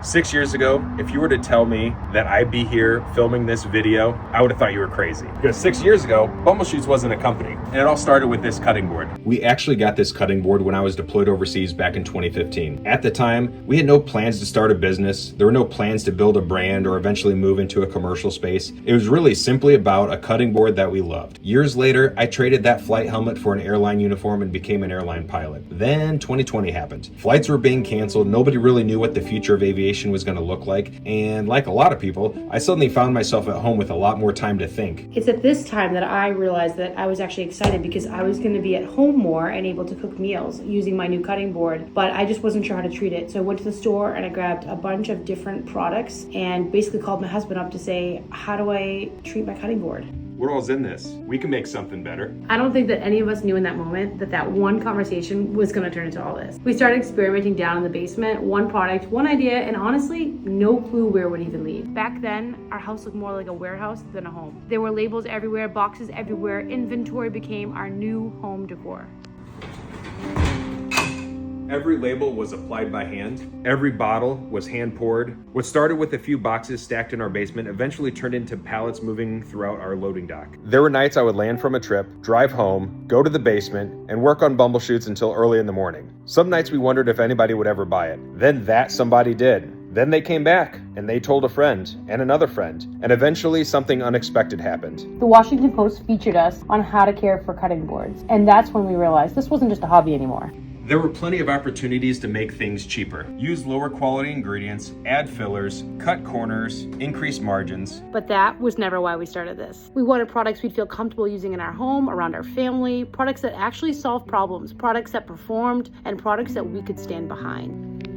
6 years ago, if you were to tell me that I'd be here filming this video, I would have thought you were crazy. Because 6 years ago, Bumblechutes wasn't a company. And it all started with this cutting board. We actually got this cutting board when I was deployed overseas back in 2015. At the time, we had no plans to start a business. There were no plans to build a brand or eventually move into a commercial space. It was really simply about a cutting board that we loved. Years later, I traded that flight helmet for an airline uniform and became an airline pilot. Then 2020 happened. Flights were being canceled. Nobody really knew what the future of aviation was going to look like, and like a lot of people, I suddenly found myself at home with a lot more time to think. It's at this time that I realized that I was actually excited because I was going to be at home more and able to cook meals using my new cutting board, but I just wasn't sure how to treat it. So I went to the store and I grabbed a bunch of different products and basically called my husband up to say, how do I treat my cutting board? What all's in this? We can make something better. I don't think that any of us knew in that moment that that one conversation was going to turn into all this. We started experimenting down in the basement, one product, one idea, and honestly, no clue where it would even lead. Back then, our house looked more like a warehouse than a home. There were labels everywhere, boxes everywhere. Inventory became our new home decor. Every label was applied by hand. Every bottle was hand poured. What started with a few boxes stacked in our basement eventually turned into pallets moving throughout our loading dock. There were nights I would land from a trip, drive home, go to the basement, and work on Bumblechutes until early in the morning. Some nights we wondered if anybody would ever buy it. Then that somebody did. Then they came back, and they told a friend, and another friend, and eventually something unexpected happened. The Washington Post featured us on how to care for cutting boards, and that's when we realized this wasn't just a hobby anymore. There were plenty of opportunities to make things cheaper. Use lower quality ingredients, add fillers, cut corners, increase margins. But that was never why we started this. We wanted products we'd feel comfortable using in our home, around our family, products that actually solved problems, products that performed, and products that we could stand behind.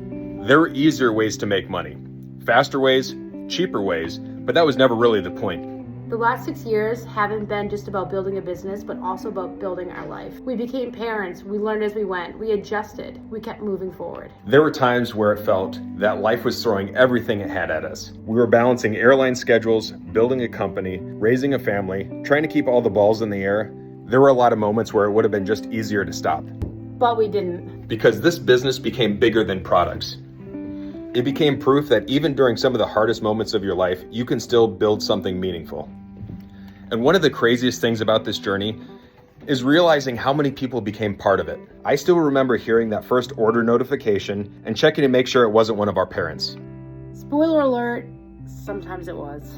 There were easier ways to make money, faster ways, cheaper ways, but that was never really the point. The last 6 years haven't been just about building a business, but also about building our life. We became parents, we learned as we went, we adjusted, we kept moving forward. There were times where it felt that life was throwing everything it had at us. We were balancing airline schedules, building a company, raising a family, trying to keep all the balls in the air. There were a lot of moments where it would have been just easier to stop. But we didn't. Because this business became bigger than products. It became proof that even during some of the hardest moments of your life, you can still build something meaningful. And one of the craziest things about this journey is realizing how many people became part of it. I still remember hearing that first order notification and checking to make sure it wasn't one of our parents. Spoiler alert, sometimes it was.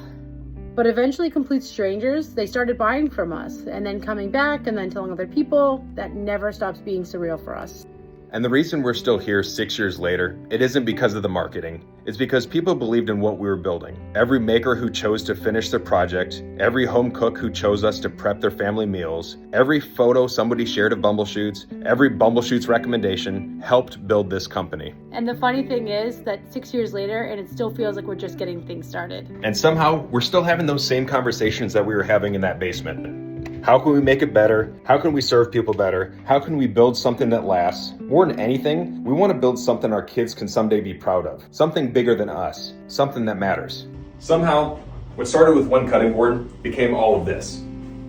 But eventually complete strangers, they started buying from us and then coming back and then telling other people. That never stops being surreal for us. And the reason we're still here 6 years later, it isn't because of the marketing. It's because people believed in what we were building. Every maker who chose to finish their project, every home cook who chose us to prep their family meals, every photo somebody shared of Bumblechutes, every Bumblechutes recommendation helped build this company. And the funny thing is that 6 years later, and it still feels like we're just getting things started. And somehow, we're still having those same conversations that we were having in that basement. How can we make it better? How can we serve people better? How can we build something that lasts? More than anything, we want to build something our kids can someday be proud of. Something bigger than us. Something that matters. Somehow, what started with one cutting board became all of this.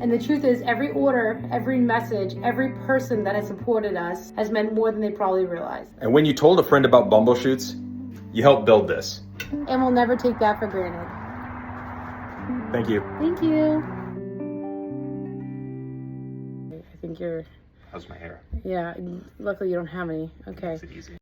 And the truth is, every order, every message, every person that has supported us has meant more than they probably realized. And when you told a friend about Bumblechutes, you helped build this. And we'll never take that for granted. Thank you. Thank you. I think you're... How's my hair? Yeah, luckily you don't have any. Okay. Makes it easy.